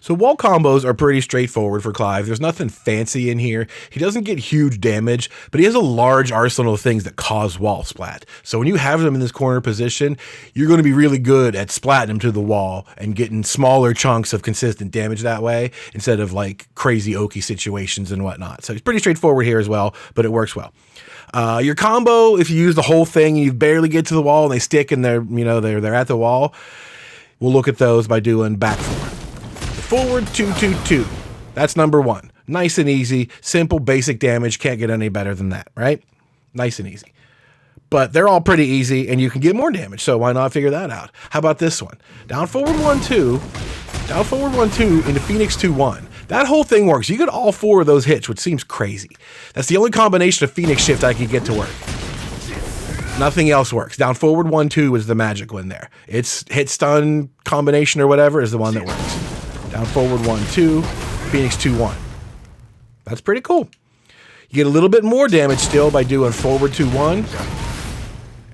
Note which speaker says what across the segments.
Speaker 1: So wall combos are pretty straightforward for Clive. There's nothing fancy in here. He doesn't get huge damage, but he has a large arsenal of things that cause wall splat. So when you have him in this corner position, you're going to be really good at splatting him to the wall and getting smaller chunks of consistent damage that way instead of like crazy oaky situations and whatnot. So it's pretty straightforward here as well, but it works well. Your combo, if you use the whole thing and you barely get to the wall and they stick and they're at the wall, we'll look at those by doing back four. Forward 2-2-2. That's number one. Nice and easy, simple, basic damage. Can't get any better than that, right? Nice and easy. But they're all pretty easy and you can get more damage. So why not figure that out? How about this one? Down forward 1-2. Down forward 1-2 into Phoenix 2-1. That whole thing works. You get all four of those hits, which seems crazy. That's the only combination of Phoenix shift I could get to work. Nothing else works. Down forward 1-2 is the magic one there. It's hit stun combination or whatever is the one that works. Down forward 1-2, Phoenix 2-1. That's pretty cool. You get a little bit more damage still by doing forward 2-1,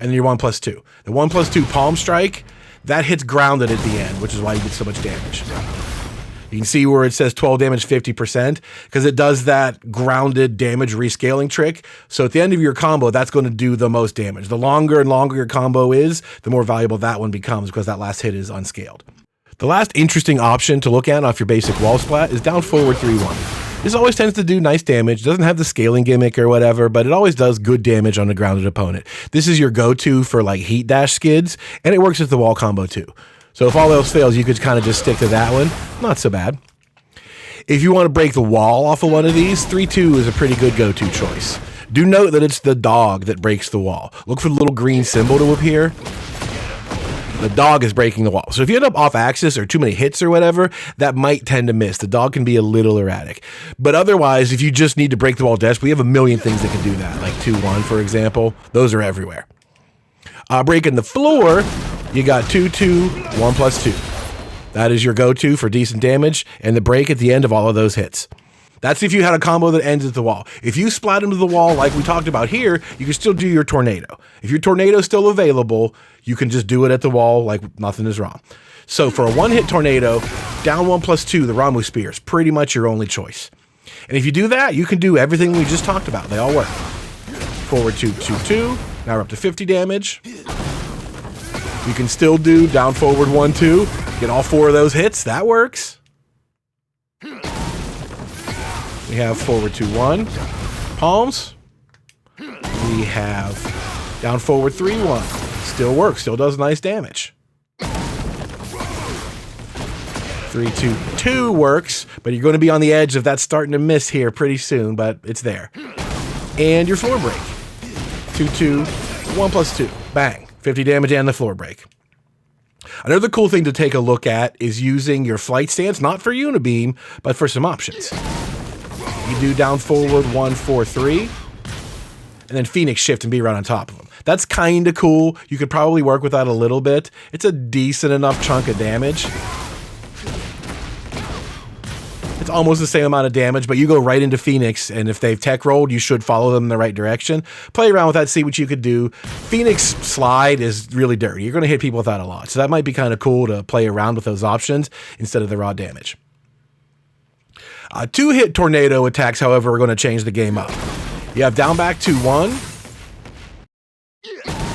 Speaker 1: and then your 1+2. The 1+2 palm strike, that hits grounded at the end, which is why you get so much damage. You can see where it says 12 damage 50% because it does that grounded damage rescaling trick. So at the end of your combo, that's going to do the most damage. The longer and longer your combo is, the more valuable that one becomes because that last hit is unscaled. The last interesting option to look at off your basic wall splat is down forward 3-1. This always tends to do nice damage. Doesn't have the scaling gimmick or whatever, but it always does good damage on a grounded opponent. This is your go-to for like heat dash skids, and it works as the wall combo too. So if all else fails, you could kind of just stick to that one. Not so bad. If you want to break the wall off of one of these, 3-2 is a pretty good go-to choice. Do note that it's the dog that breaks the wall. Look for the little green symbol to appear. The dog is breaking the wall. So if you end up off axis or too many hits or whatever, that might tend to miss. The dog can be a little erratic. But otherwise, if you just need to break the wall desperately, we have a million things that can do that. Like 2-1, for example. Those are everywhere. Breaking the floor, you got 2-2, 1+2. That is your go-to for decent damage and the break at the end of all of those hits. That's if you had a combo that ends at the wall. If you splat into the wall like we talked about here, you can still do your tornado. If your tornado is still available, you can just do it at the wall like nothing is wrong. So for a one-hit tornado, down 1+2, the Ramu Spear is pretty much your only choice. And if you do that, you can do everything we just talked about. They all work. Forward 2-2-2. Now we're up to 50 damage. You can still do down forward 1-2. Get all four of those hits. That works. We have forward 2-1. Palms. We have down forward 3-1. Still works. Still does nice damage. 3-2-2 works, but you're going to be on the edge of that starting to miss here pretty soon, but it's there. And your floor break. 2-2, 1+2. Bang. 50 damage and the floor break. Another cool thing to take a look at is using your flight stance, not for Unibeam, but for some options. You do down forward 1-4-3, and then Phoenix shift and be right on top of them. That's kind of cool. You could probably work with that a little bit. It's a decent enough chunk of damage. It's almost the same amount of damage, but you go right into Phoenix, and if they've tech rolled, you should follow them in the right direction. Play around with that, see what you could do. Phoenix slide is really dirty. You're going to hit people with that a lot, so that might be kind of cool to play around with those options instead of the raw damage. Two-hit tornado attacks, however, are going to change the game up. You have down back 2-1,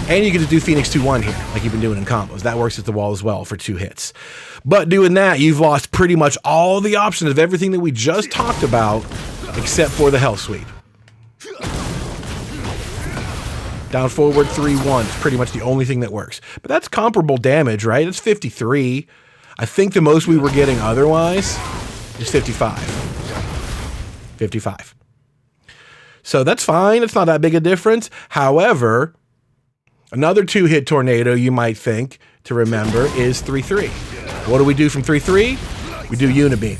Speaker 1: and you get to do Phoenix 2-1 here, like you've been doing in combos. That works at the wall as well for 2 hits. But doing that, you've lost pretty much all the options of everything that we just talked about, except for the Hell Sweep. Down forward 3-1 is pretty much the only thing that works. But that's comparable damage, right? It's 53. I think the most we were getting otherwise is 55. 55. So that's fine. It's not that big a difference. However, another 2-hit tornado you might think to remember is 3-3. What do we do from 3-3? We do Unibeam.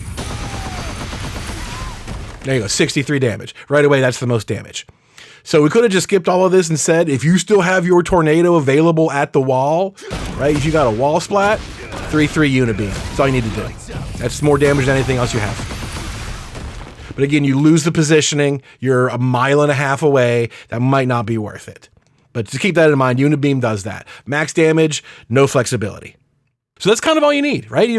Speaker 1: There you go, 63 damage. Right away, that's the most damage. So we could have just skipped all of this and said, if you still have your tornado available at the wall, right? If you got a wall splat, 3-3 Unibeam. That's all you need to do. That's more damage than anything else you have. But again, you lose the positioning. You're a mile and a half away. That might not be worth it. But to keep that in mind, Unibeam does that. Max damage, no flexibility. So that's kind of all you need, right? Either